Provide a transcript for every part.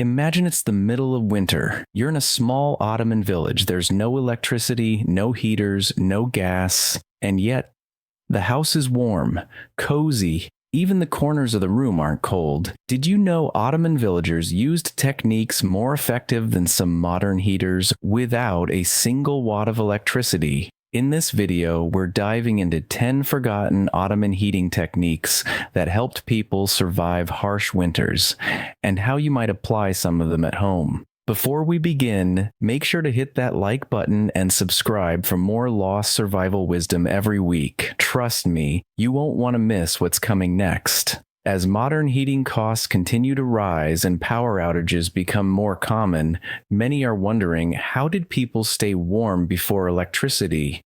Imagine it's the middle of winter. You're in a small Ottoman village. There's no electricity, no heaters, no gas, and yet the house is warm, cozy. Even the corners of the room aren't cold. Did you know Ottoman villagers used techniques more effective than some modern heaters without a single watt of electricity? In this video, we're diving into 10 forgotten Ottoman heating techniques that helped people survive harsh winters, and how you might apply some of them at home. Before we begin, make sure to hit that like button and subscribe for more lost survival wisdom every week. Trust me, you won't want to miss what's coming next. As modern heating costs continue to rise and power outages become more common, many are wondering, how did people stay warm before electricity?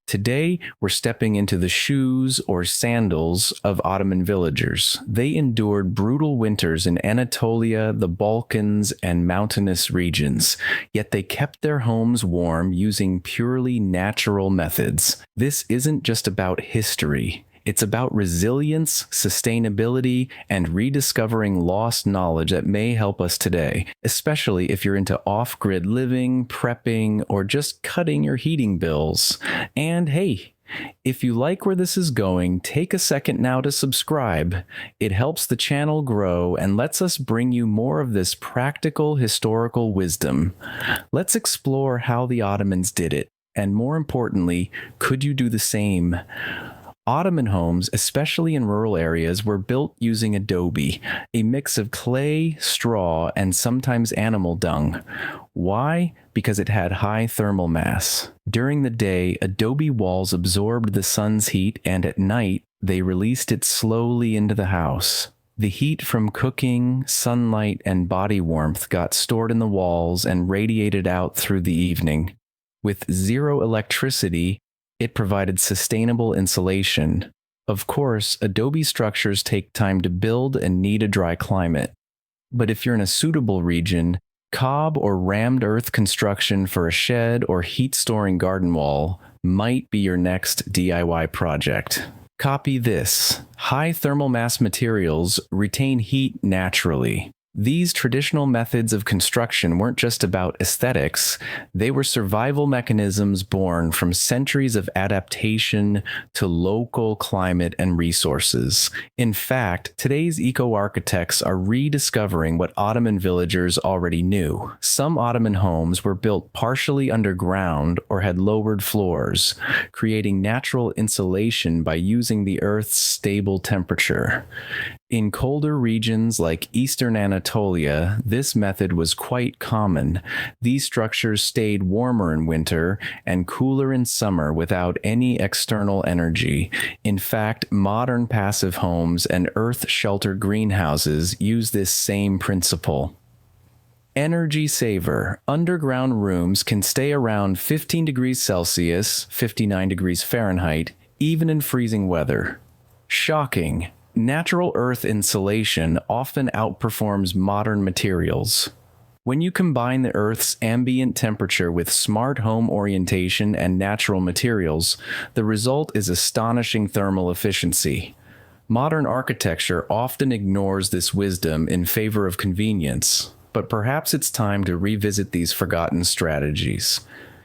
Today, we're stepping into the shoes or sandals of Ottoman villagers. They endured brutal winters in Anatolia, the Balkans, and mountainous regions, yet they kept their homes warm using purely natural methods. This isn't just about history. It's about resilience, sustainability, and rediscovering lost knowledge that may help us today, especially if you're into off-grid living, prepping, or just cutting your heating bills. And hey, if you like where this is going, take a second now to subscribe. It helps the channel grow and lets us bring you more of this practical historical wisdom. Let's explore how the Ottomans did it, and more importantly, could you do the same? Ottoman homes, especially in rural areas, were built using adobe, a mix of clay, straw, and sometimes animal dung. Why? Because it had high thermal mass. During the day, adobe walls absorbed the sun's heat, and at night, they released it slowly into the house. The heat from cooking, sunlight, and body warmth got stored in the walls and radiated out through the evening. With zero electricity, it provided sustainable insulation. Of course, adobe structures take time to build and need a dry climate. But if you're in a suitable region, cob or rammed earth construction for a shed or heat-storing garden wall might be your next DIY project. Copy this. High thermal mass materials retain heat naturally. These traditional methods of construction weren't just about aesthetics, they were survival mechanisms born from centuries of adaptation to local climate and resources. In fact, today's eco-architects are rediscovering what Ottoman villagers already knew. Some Ottoman homes were built partially underground or had lowered floors, creating natural insulation by using the Earth's stable temperature. In colder regions like eastern Anatolia, this method was quite common. These structures stayed warmer in winter and cooler in summer without any external energy. In fact, modern passive homes and earth-sheltered greenhouses use this same principle. Energy saver. Underground rooms can stay around 15 degrees Celsius, 59 degrees Fahrenheit, even in freezing weather. Shocking. Natural earth insulation often outperforms modern materials. When you combine the Earth's ambient temperature with smart home orientation and natural materials, the result is astonishing thermal efficiency. Modern architecture often ignores this wisdom in favor of convenience, but perhaps it's time to revisit these forgotten strategies.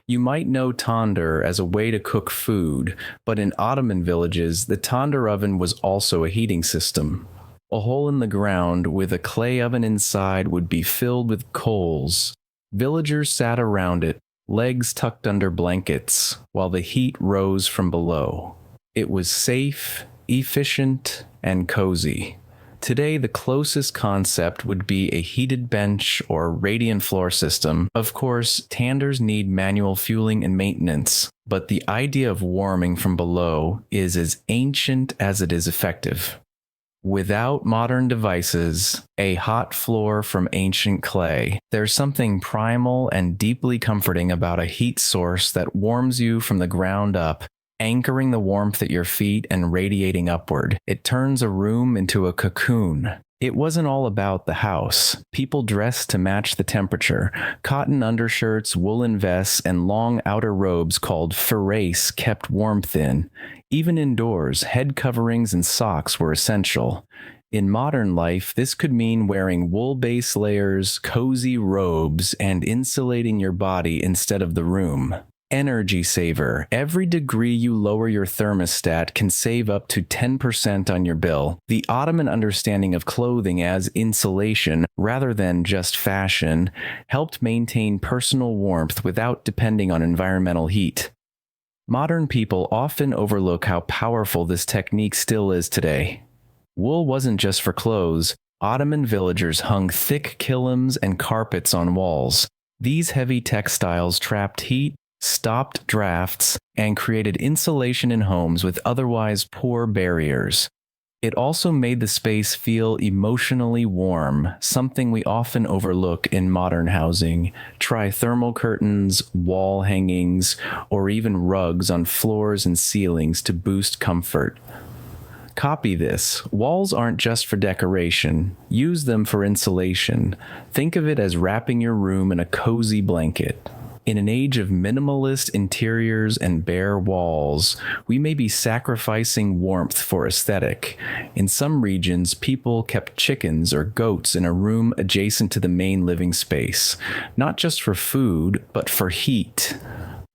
You might know tandır as a way to cook food, but in Ottoman villages, the tandır oven was also a heating system. A hole in the ground with a clay oven inside would be filled with coals. Villagers sat around it, legs tucked under blankets, while the heat rose from below. It was safe, efficient, and cozy. Today, the closest concept would be a heated bench or radiant floor system. Of course, tanders need manual fueling and maintenance, but the idea of warming from below is as ancient as it is effective. Without modern devices, a hot floor from ancient clay, there's something primal and deeply comforting about a heat source that warms you from the ground up, anchoring the warmth at your feet and radiating upward. It turns a room into a cocoon. It wasn't all about the house. People dressed to match the temperature. Cotton undershirts, woolen vests, and long outer robes called ferace kept warmth in. Even indoors, head coverings and socks were essential. In modern life, this could mean wearing wool base layers, cozy robes, and insulating your body instead of the room. Energy saver. Every degree you lower your thermostat can save up to 10% on your bill. The Ottoman understanding of clothing as insulation, rather than just fashion, helped maintain personal warmth without depending on environmental heat. Modern people often overlook how powerful this technique still is today. Wool wasn't just for clothes. Ottoman villagers hung thick kilims and carpets on walls. These heavy textiles trapped heat, stopped drafts, and created insulation in homes with otherwise poor barriers. It also made the space feel emotionally warm, something we often overlook in modern housing. Try thermal curtains, wall hangings, or even rugs on floors and ceilings to boost comfort. Copy this. Walls aren't just for decoration. Use them for insulation. Think of it as wrapping your room in a cozy blanket. In an age of minimalist interiors and bare walls, we may be sacrificing warmth for aesthetic. In some regions, people kept chickens or goats in a room adjacent to the main living space, not just for food, but for heat.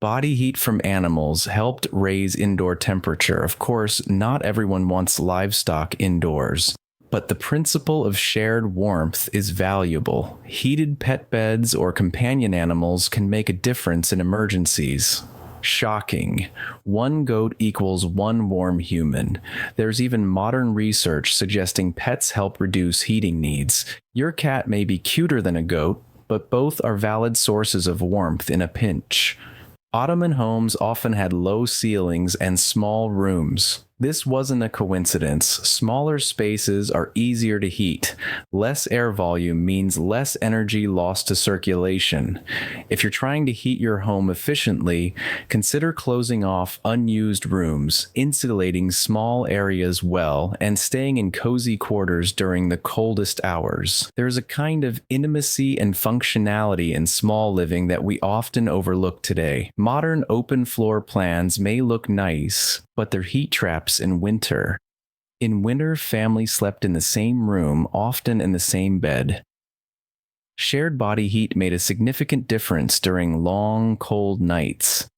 Body heat from animals helped raise indoor temperature. Of course, not everyone wants livestock indoors. But the principle of shared warmth is valuable. Heated pet beds or companion animals can make a difference in emergencies. Shocking. One goat equals one warm human. There's even modern research suggesting pets help reduce heating needs. Your cat may be cuter than a goat, but both are valid sources of warmth in a pinch. Ottoman homes often had low ceilings and small rooms. This wasn't a coincidence. Smaller spaces are easier to heat. Less air volume means less energy lost to circulation. If you're trying to heat your home efficiently, consider closing off unused rooms, insulating small areas well, and staying in cozy quarters during the coldest hours. There's a kind of intimacy and functionality in small living that we often overlook today. Modern open floor plans may look nice, but they're heat traps in winter. In winter, families slept in the same room, often in the same bed. Shared body heat made a significant difference during long, cold nights.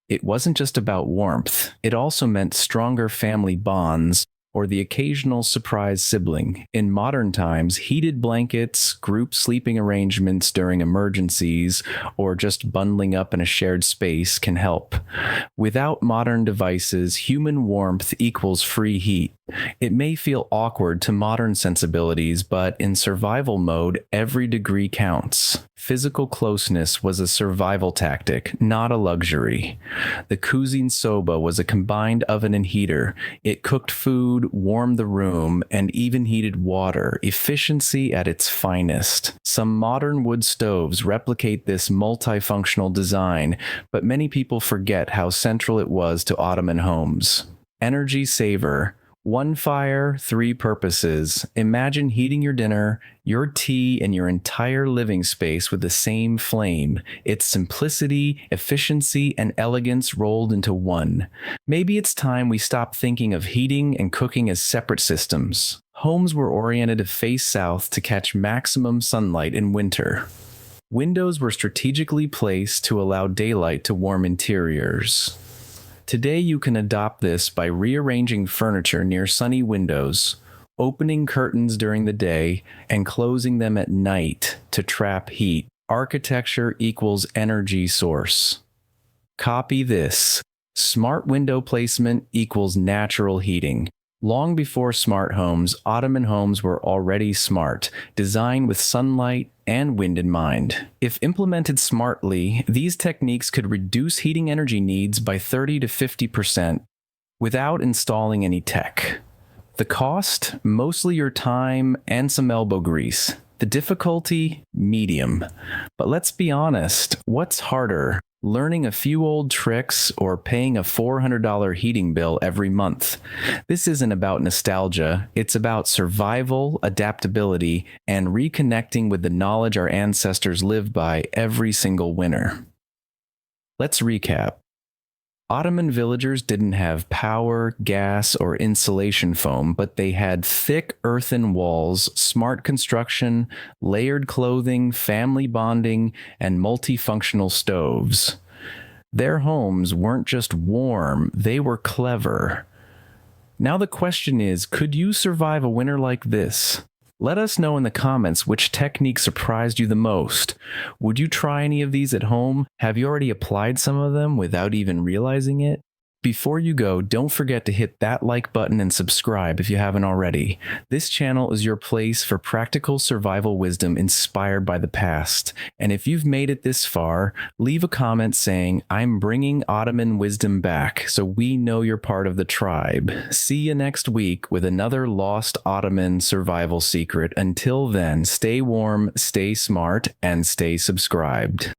It wasn't just about warmth, it also meant stronger family bonds or the occasional surprise sibling. In modern times, heated blankets, group sleeping arrangements during emergencies, or just bundling up in a shared space can help. Without modern devices, human warmth equals free heat. It may feel awkward to modern sensibilities, but in survival mode, every degree counts. Physical closeness was a survival tactic, not a luxury. The cuisine soba was a combined oven and heater. It cooked food, warmed the room, and even heated water, efficiency at its finest. Some modern wood stoves replicate this multifunctional design, but many people forget how central it was to Ottoman homes. Energy saver. One fire, three purposes. Imagine heating your dinner, your tea, and your entire living space with the same flame. It's simplicity, efficiency, and elegance rolled into one. Maybe it's time we stop thinking of heating and cooking as separate systems. Homes were oriented to face south to catch maximum sunlight in winter. Windows were strategically placed to allow daylight to warm interiors. Today you can adopt this by rearranging furniture near sunny windows, opening curtains during the day, and closing them at night to trap heat. Architecture equals energy source. Copy this. Smart window placement equals natural heating. Long before smart homes, Ottoman homes were already smart, designed with sunlight and wind in mind. If implemented smartly, these techniques could reduce heating energy needs by 30 to 50% without installing any tech. The cost? Mostly your time and some elbow grease. The difficulty? Medium. But let's be honest, what's harder? Learning a few old tricks or paying a $400 heating bill every month? This isn't about nostalgia, it's about survival, adaptability, and reconnecting with the knowledge our ancestors lived by every single winter. Let's recap. Ottoman villagers didn't have power, gas, or insulation foam, but they had thick earthen walls, smart construction, layered clothing, family bonding, and multifunctional stoves. Their homes weren't just warm, they were clever. Now the question is, could you survive a winter like this? Let us know in the comments which technique surprised you the most. Would you try any of these at home? Have you already applied some of them without even realizing it? Before you go, don't forget to hit that like button and subscribe if you haven't already. This channel is your place for practical survival wisdom inspired by the past. And if you've made it this far, leave a comment saying, "I'm bringing Ottoman wisdom back," so we know you're part of the tribe. See you next week with another lost Ottoman survival secret. Until then, stay warm, stay smart, and stay subscribed.